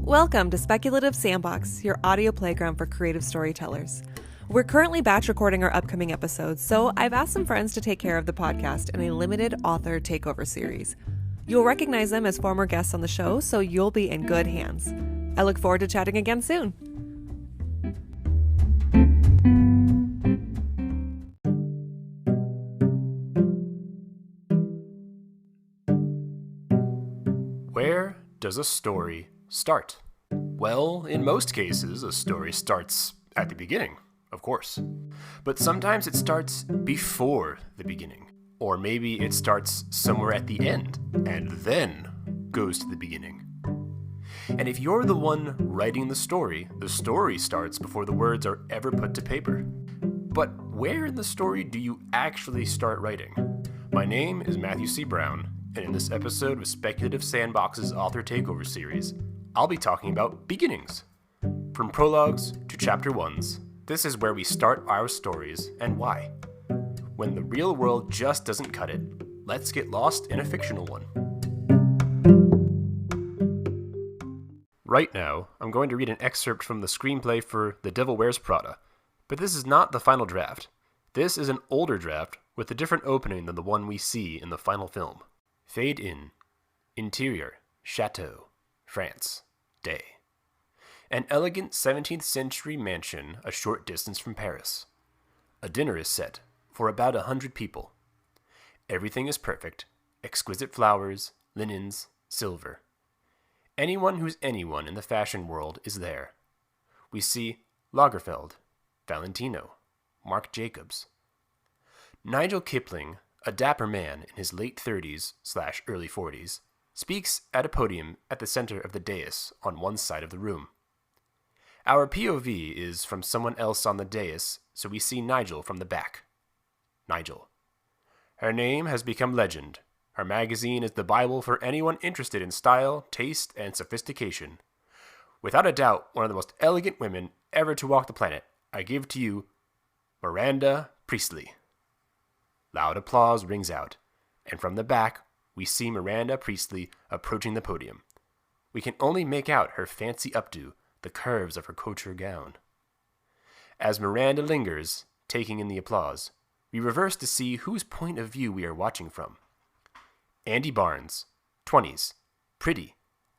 Welcome to Speculative Sandbox, your audio playground for creative storytellers. We're currently batch recording our upcoming episodes, so I've asked some friends to take care of the podcast in a limited author takeover series. You'll recognize them as former guests on the show, so you'll be in good hands. I look forward to chatting again soon. Where does a story start? Well, in most cases, a story starts at the beginning, of course. But sometimes it starts before the beginning. Or maybe it starts somewhere at the end, and then goes to the beginning. And if you're the one writing the story starts before the words are ever put to paper. But where in the story do you actually start writing? My name is Matthew C. Brown, and in this episode of Speculative Sandbox's Author Takeover series, I'll be talking about beginnings. From prologues to chapter 1s, this is where we start our stories and why. When the real world just doesn't cut it, let's get lost in a fictional one. Right now, I'm going to read an excerpt from the screenplay for The Devil Wears Prada, but this is not the final draft. This is an older draft with a different opening than the one we see in the final film. Fade in. Interior. Chateau. France. Day. An elegant 17th century mansion a short distance from Paris. A dinner is set for about 100 people. Everything is perfect. Exquisite flowers, linens, silver. Anyone who's anyone in the fashion world is there. We see Lagerfeld, Valentino, Marc Jacobs. Nigel Kipling, a dapper man in his late 30s/early 40s, speaks at a podium at the center of the dais on one side of the room. Our POV is from someone else on the dais, so we see Nigel from the back. Nigel. Her name has become legend. Her magazine is the Bible for anyone interested in style, taste, and sophistication. Without a doubt, one of the most elegant women ever to walk the planet, I give to you Miranda Priestly. Loud applause rings out, and from the back, we see Miranda Priestly approaching the podium. We can only make out her fancy updo, the curves of her couture gown. As Miranda lingers, taking in the applause, we reverse to see whose point of view we are watching from. Andy Barnes, 20s, pretty,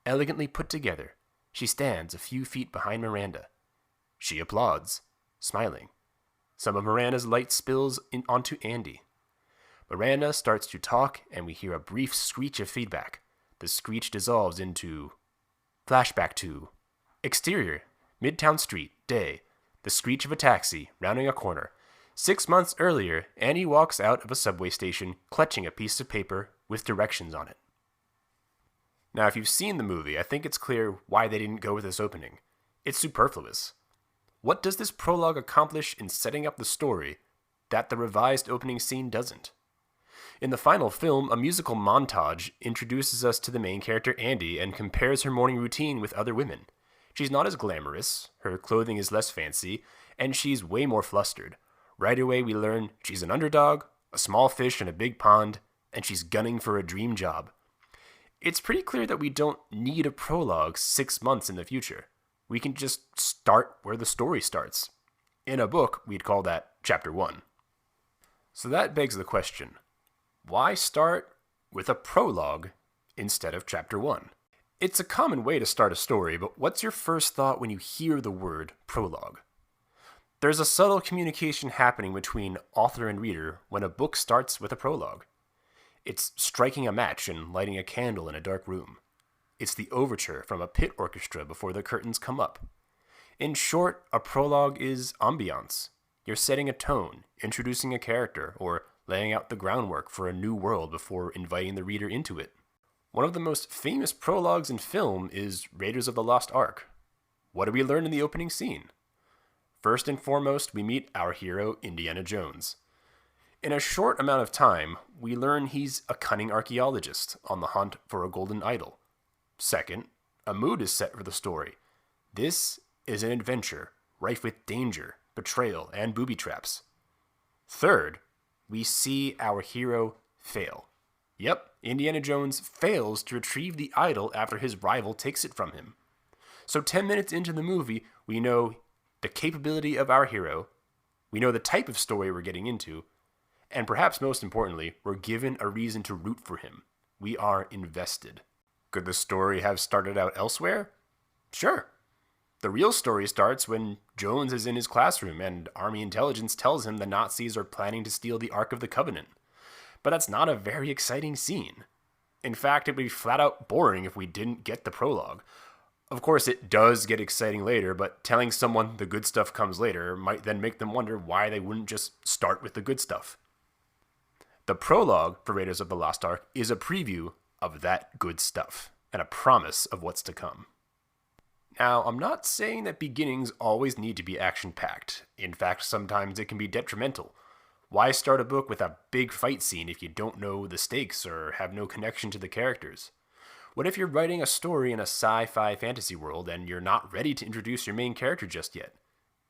elegantly put together. She stands a few feet behind Miranda. She applauds, smiling. Some of Miranda's light spills onto Andy. Miranda starts to talk, and we hear a brief screech of feedback. The screech dissolves into... Flashback to... Exterior, Midtown Street, day. The screech of a taxi, rounding a corner. 6 months earlier, Annie walks out of a subway station, clutching a piece of paper with directions on it. Now, if you've seen the movie, I think it's clear why they didn't go with this opening. It's superfluous. What does this prologue accomplish in setting up the story that the revised opening scene doesn't? In the final film, a musical montage introduces us to the main character Andy and compares her morning routine with other women. She's not as glamorous, her clothing is less fancy, and she's way more flustered. Right away we learn she's an underdog, a small fish in a big pond, and she's gunning for a dream job. It's pretty clear that we don't need a prologue 6 months in the future. We can just start where the story starts. In a book, we'd call that chapter 1. So that begs the question, why start with a prologue instead of chapter 1? It's a common way to start a story, but what's your first thought when you hear the word prologue? There's a subtle communication happening between author and reader when a book starts with a prologue. It's striking a match and lighting a candle in a dark room. It's the overture from a pit orchestra before the curtains come up. In short, a prologue is ambiance. You're setting a tone, introducing a character, or laying out the groundwork for a new world before inviting the reader into it. One of the most famous prologues in film is Raiders of the Lost Ark. What do we learn in the opening scene? First and foremost, we meet our hero, Indiana Jones. In a short amount of time, we learn he's a cunning archaeologist on the hunt for a golden idol. Second, a mood is set for the story. This is an adventure, rife with danger, betrayal, and booby traps. Third, we see our hero fail. Yep, Indiana Jones fails to retrieve the idol after his rival takes it from him. So 10 minutes into the movie, we know the capability of our hero, we know the type of story we're getting into, and perhaps most importantly, we're given a reason to root for him. We are invested. Could the story have started out elsewhere? Sure. The real story starts when Jones is in his classroom and Army intelligence tells him the Nazis are planning to steal the Ark of the Covenant. But that's not a very exciting scene. In fact, it would be flat out boring if we didn't get the prologue. Of course, it does get exciting later, but telling someone the good stuff comes later might then make them wonder why they wouldn't just start with the good stuff. The prologue for Raiders of the Lost Ark is a preview of that good stuff and a promise of what's to come. Now, I'm not saying that beginnings always need to be action-packed. In fact, sometimes it can be detrimental. Why start a book with a big fight scene if you don't know the stakes or have no connection to the characters? What if you're writing a story in a sci-fi fantasy world and you're not ready to introduce your main character just yet?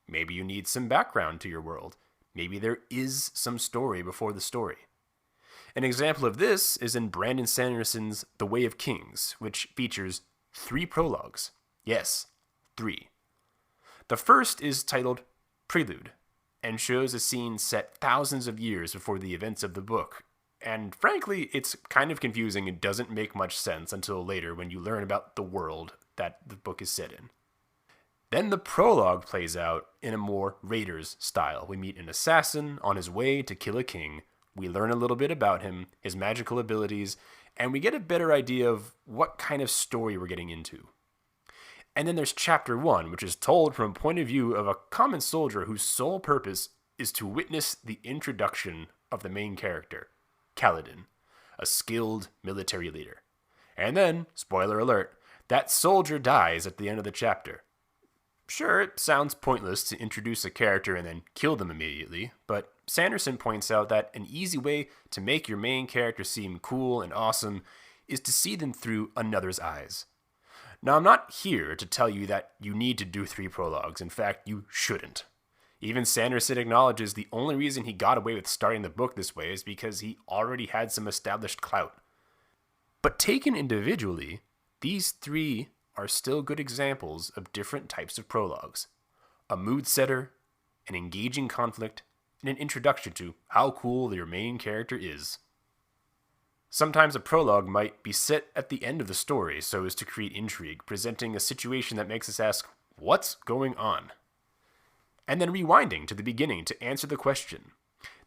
Maybe you need some background to your world. Maybe there is some story before the story. An example of this is in Brandon Sanderson's The Way of Kings, which features 3 prologues. Yes, 3. The first is titled Prelude, and shows a scene set thousands of years before the events of the book. And frankly, it's kind of confusing and doesn't make much sense until later when you learn about the world that the book is set in. Then the prologue plays out in a more Raiders style. We meet an assassin on his way to kill a king. We learn a little bit about him, his magical abilities, and we get a better idea of what kind of story we're getting into. And then there's Chapter 1, which is told from a point of view of a common soldier whose sole purpose is to witness the introduction of the main character, Kaladin, a skilled military leader. And then, spoiler alert, that soldier dies at the end of the chapter. Sure, it sounds pointless to introduce a character and then kill them immediately, but Sanderson points out that an easy way to make your main character seem cool and awesome is to see them through another's eyes. Now, I'm not here to tell you that you need to do 3 prologues. In fact, you shouldn't. Even Sanderson acknowledges the only reason he got away with starting the book this way is because he already had some established clout. But taken individually, these 3 are still good examples of different types of prologues. A mood setter, an engaging conflict, and an introduction to how cool your main character is. Sometimes a prologue might be set at the end of the story so as to create intrigue, presenting a situation that makes us ask, what's going on? And then rewinding to the beginning to answer the question.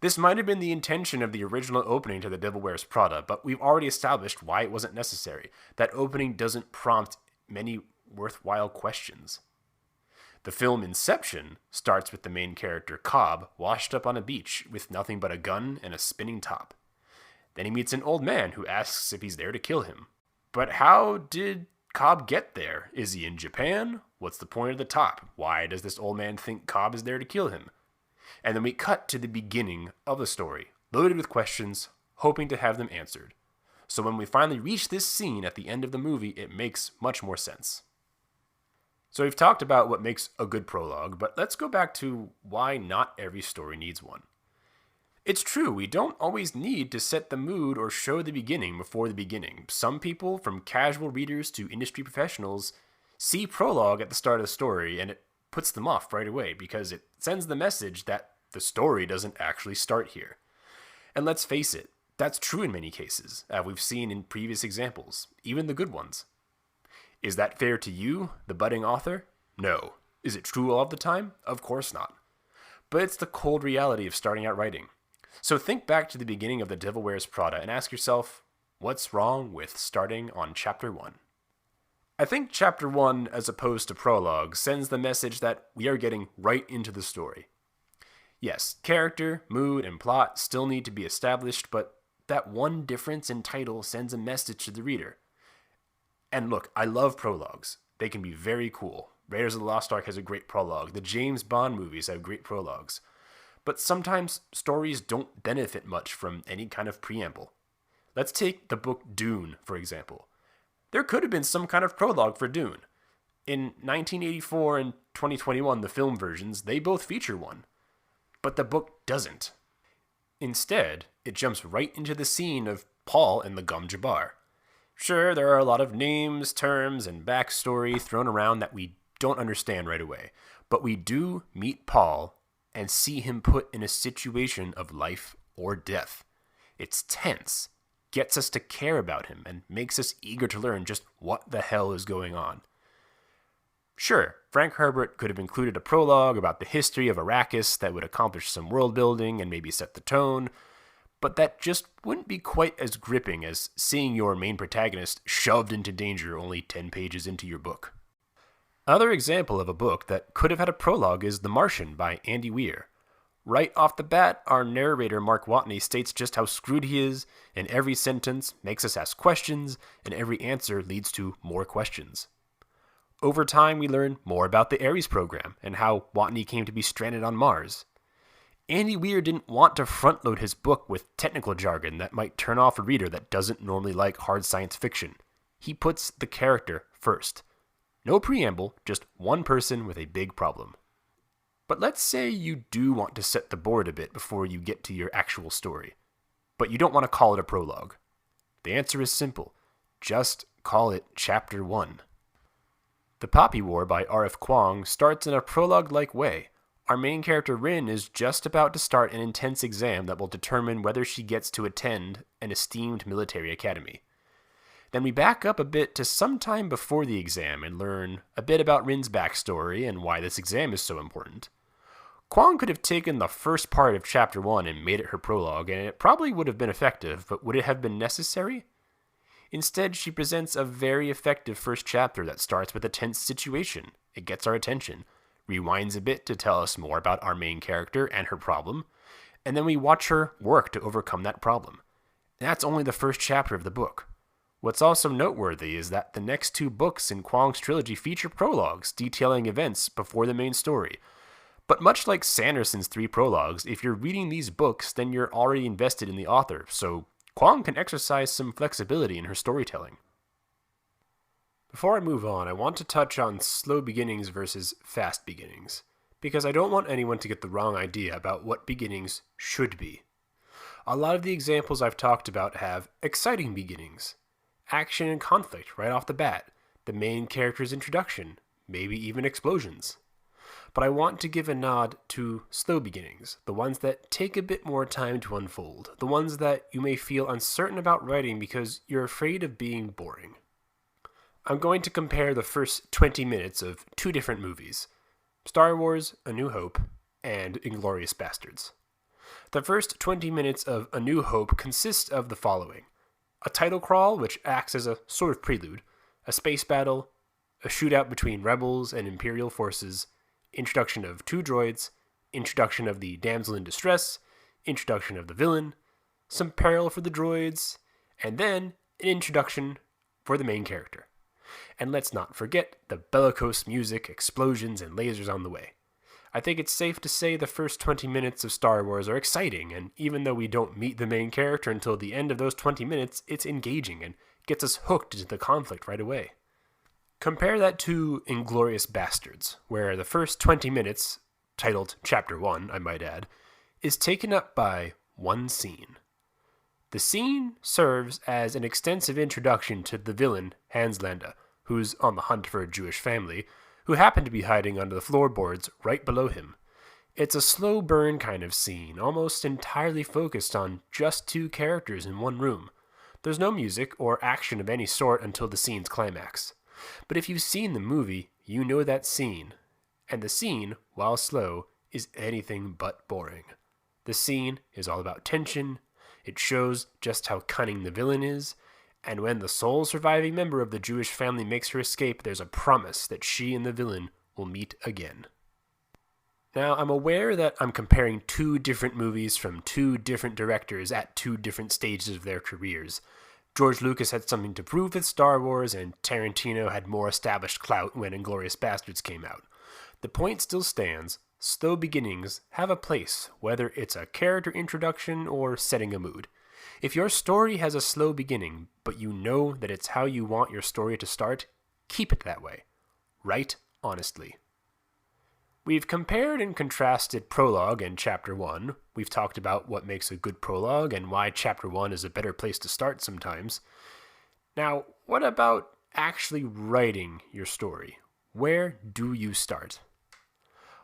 This might have been the intention of the original opening to The Devil Wears Prada, but we've already established why it wasn't necessary. That opening doesn't prompt many worthwhile questions. The film Inception starts with the main character, Cobb, washed up on a beach with nothing but a gun and a spinning top. Then he meets an old man who asks if he's there to kill him. But how did Cobb get there? Is he in Japan? What's the point of the top? Why does this old man think Cobb is there to kill him? And then we cut to the beginning of the story, loaded with questions, hoping to have them answered. So when we finally reach this scene at the end of the movie, it makes much more sense. So we've talked about what makes a good prologue, but let's go back to why not every story needs one. It's true, we don't always need to set the mood or show the beginning before the beginning. Some people, from casual readers to industry professionals, see prologue at the start of the story and it puts them off right away because it sends the message that the story doesn't actually start here. And let's face it, that's true in many cases, as we've seen in previous examples, even the good ones. Is that fair to you, the budding author? No. Is it true all of the time? Of course not. But it's the cold reality of starting out writing. So think back to the beginning of The Devil Wears Prada and ask yourself, what's wrong with starting on Chapter 1? I think Chapter 1, as opposed to prologue, sends the message that we are getting right into the story. Yes, character, mood, and plot still need to be established, but that one difference in title sends a message to the reader. And look, I love prologues. They can be very cool. Raiders of the Lost Ark has a great prologue. The James Bond movies have great prologues. But sometimes stories don't benefit much from any kind of preamble. Let's take the book Dune, for example. There could have been some kind of prologue for Dune. In 1984 and 2021, the film versions, they both feature one. But the book doesn't. Instead, it jumps right into the scene of Paul and the Gom Jabbar. Sure, there are a lot of names, terms, and backstory thrown around that we don't understand right away, but we do meet Paul and see him put in a situation of life or death. It's tense, gets us to care about him, and makes us eager to learn just what the hell is going on. Sure, Frank Herbert could have included a prologue about the history of Arrakis that would accomplish some world building and maybe set the tone, but that just wouldn't be quite as gripping as seeing your main protagonist shoved into danger only 10 pages into your book. Another example of a book that could have had a prologue is The Martian by Andy Weir. Right off the bat, our narrator Mark Watney states just how screwed he is, and every sentence makes us ask questions, and every answer leads to more questions. Over time, we learn more about the Ares program and how Watney came to be stranded on Mars. Andy Weir didn't want to front-load his book with technical jargon that might turn off a reader that doesn't normally like hard science fiction. He puts the character first. No preamble, just one person with a big problem. But let's say you do want to set the board a bit before you get to your actual story, but you don't want to call it a prologue. The answer is simple. Just call it Chapter 1. The Poppy War by R.F. Kuang starts in a prologue-like way. Our main character Rin is just about to start an intense exam that will determine whether she gets to attend an esteemed military academy. Then we back up a bit to some time before the exam and learn a bit about Rin's backstory and why this exam is so important. Kuang could have taken the first part of Chapter 1 and made it her prologue, and it probably would have been effective, but would it have been necessary? Instead, she presents a very effective first chapter that starts with a tense situation. It gets our attention, rewinds a bit to tell us more about our main character and her problem, and then we watch her work to overcome that problem. That's only the first chapter of the book. What's also noteworthy is that the next two books in Kuang's trilogy feature prologues detailing events before the main story. But much like Sanderson's 3 prologues, if you're reading these books, then you're already invested in the author, so Kuang can exercise some flexibility in her storytelling. Before I move on, I want to touch on slow beginnings versus fast beginnings, because I don't want anyone to get the wrong idea about what beginnings should be. A lot of the examples I've talked about have exciting beginnings, action and conflict right off the bat, the main character's introduction, maybe even explosions. But I want to give a nod to slow beginnings, the ones that take a bit more time to unfold, the ones that you may feel uncertain about writing because you're afraid of being boring. I'm going to compare the first 20 minutes of 2 different movies, Star Wars: A New Hope and Inglourious Basterds. The first 20 minutes of A New Hope consist of the following: a title crawl, which acts as a sort of prelude, a space battle, a shootout between rebels and Imperial forces, introduction of 2 droids, introduction of the damsel in distress, introduction of the villain, some peril for the droids, and then an introduction for the main character. And let's not forget the bellicose music, explosions, and lasers on the way. I think it's safe to say the first 20 minutes of Star Wars are exciting, and even though we don't meet the main character until the end of those 20 minutes, it's engaging and gets us hooked into the conflict right away. Compare that to Inglourious Basterds, where the first 20 minutes, titled Chapter 1, I might add, is taken up by one scene. The scene serves as an extensive introduction to the villain, Hans Landa, who's on the hunt for a Jewish family, who happen to be hiding under the floorboards right below him. It's a slow burn kind of scene, almost entirely focused on just 2 characters in one room. There's no music or action of any sort until the scene's climax. But if you've seen the movie, you know that scene. And the scene, while slow, is anything but boring. The scene is all about tension. It shows just how cunning the villain is. And when the sole surviving member of the Jewish family makes her escape, there's a promise that she and the villain will meet again. Now, I'm aware that I'm comparing 2 different movies from 2 different directors at 2 different stages of their careers. George Lucas had something to prove with Star Wars, and Tarantino had more established clout when Inglourious Basterds came out. The point still stands. Slow beginnings have a place, whether it's a character introduction or setting a mood. If your story has a slow beginning, but you know that it's how you want your story to start, keep it that way. Write honestly. We've compared and contrasted prologue and Chapter 1. We've talked about what makes a good prologue and why Chapter 1 is a better place to start sometimes. Now, what about actually writing your story? Where do you start?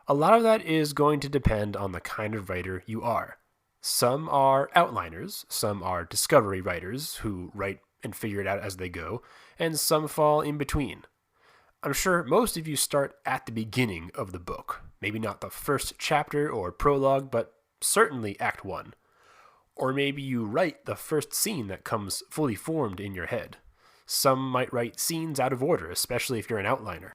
A lot of that is going to depend on the kind of writer you are. Some are outliners, some are discovery writers who write and figure it out as they go, and some fall in between. I'm sure most of you start at the beginning of the book. Maybe not the first chapter or prologue, but certainly Act 1. Or maybe you write the first scene that comes fully formed in your head. Some might write scenes out of order, especially if you're an outliner.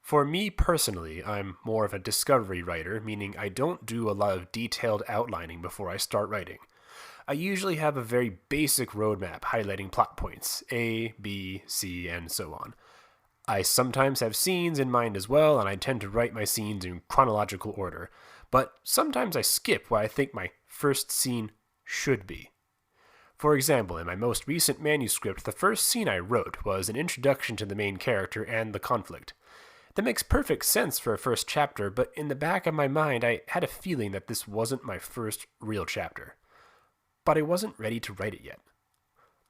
For me personally, I'm more of a discovery writer, meaning I don't do a lot of detailed outlining before I start writing. I usually have a very basic roadmap highlighting plot points, A, B, C, and so on. I sometimes have scenes in mind as well, and I tend to write my scenes in chronological order, but sometimes I skip what I think my first scene should be. For example, in my most recent manuscript, the first scene I wrote was an introduction to the main character and the conflict. That makes perfect sense for a first chapter, but in the back of my mind I had a feeling that this wasn't my first real chapter. But I wasn't ready to write it yet.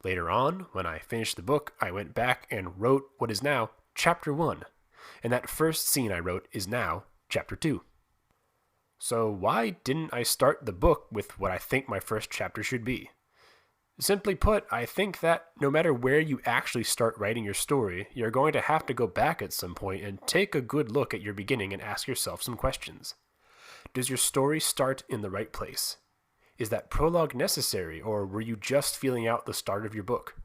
Later on, when I finished the book, I went back and wrote what is now Chapter 1, and that first scene I wrote is now Chapter 2. So why didn't I start the book with what I think my first chapter should be? Simply put, I think that no matter where you actually start writing your story, you're going to have to go back at some point and take a good look at your beginning and ask yourself some questions. Does your story start in the right place? Is that prologue necessary, or were you just feeling out the start of your book?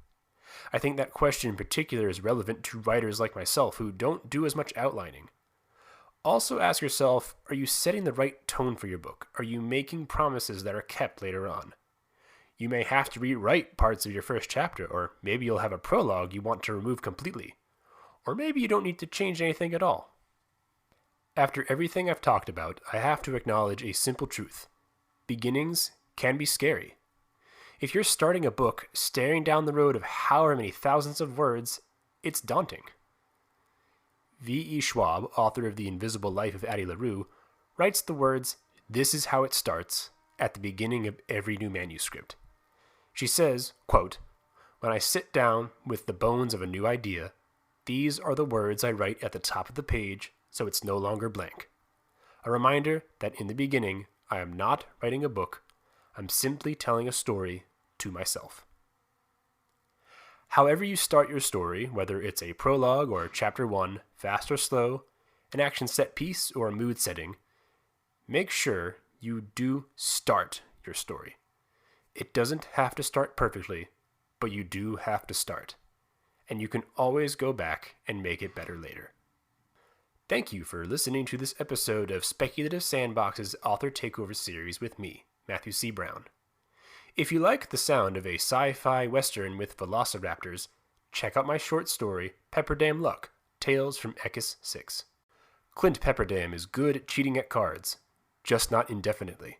I think that question in particular is relevant to writers like myself who don't do as much outlining. Also ask yourself, are you setting the right tone for your book? Are you making promises that are kept later on? You may have to rewrite parts of your first chapter, or maybe you'll have a prologue you want to remove completely. Or maybe you don't need to change anything at all. After everything I've talked about, I have to acknowledge a simple truth. Beginnings can be scary. If you're starting a book, staring down the road of however many thousands of words, it's daunting. V.E. Schwab, author of The Invisible Life of Addie LaRue, writes the words, "This is how it starts," at the beginning of every new manuscript. She says, quote, "When I sit down with the bones of a new idea, these are the words I write at the top of the page so it's no longer blank. A reminder that in the beginning, I am not writing a book, I'm simply telling a story to myself." However you start your story, whether it's a prologue or chapter 1, fast or slow, an action set piece or a mood setting, make sure you do start your story. It doesn't have to start perfectly, but you do have to start. And you can always go back and make it better later. Thank you for listening to this episode of Speculative Sandbox's Author Takeover series with me, Matthew C. Brown. If you like the sound of a sci-fi western with velociraptors, check out my short story, Pepperdam Luck, Tales from Ekis 6. Clint Pepperdam is good at cheating at cards, just not indefinitely.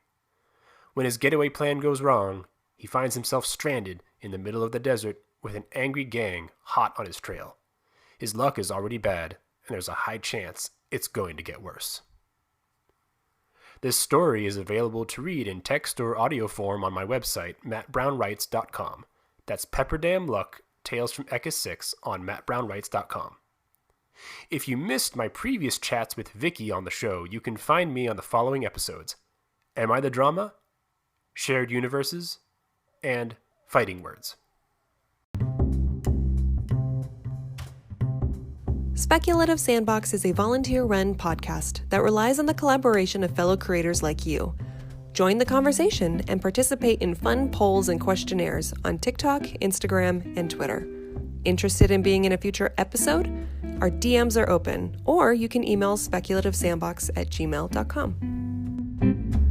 When his getaway plan goes wrong, he finds himself stranded in the middle of the desert with an angry gang hot on his trail. His luck is already bad, and there's a high chance it's going to get worse. This story is available to read in text or audio form on my website, mattbrownwrites.com. That's Pepperdam Luck, Tales from Ekis 6 on mattbrownwrites.com. If you missed my previous chats with Vicky on the show, you can find me on the following episodes: Am I the Drama?, Shared Universes, and Fighting Words. Speculative Sandbox is a volunteer-run podcast that relies on the collaboration of fellow creators like you. Join the conversation and participate in fun polls and questionnaires on TikTok, Instagram, and Twitter. Interested in being in a future episode? Our DMs are open, or you can email speculativesandbox@gmail.com.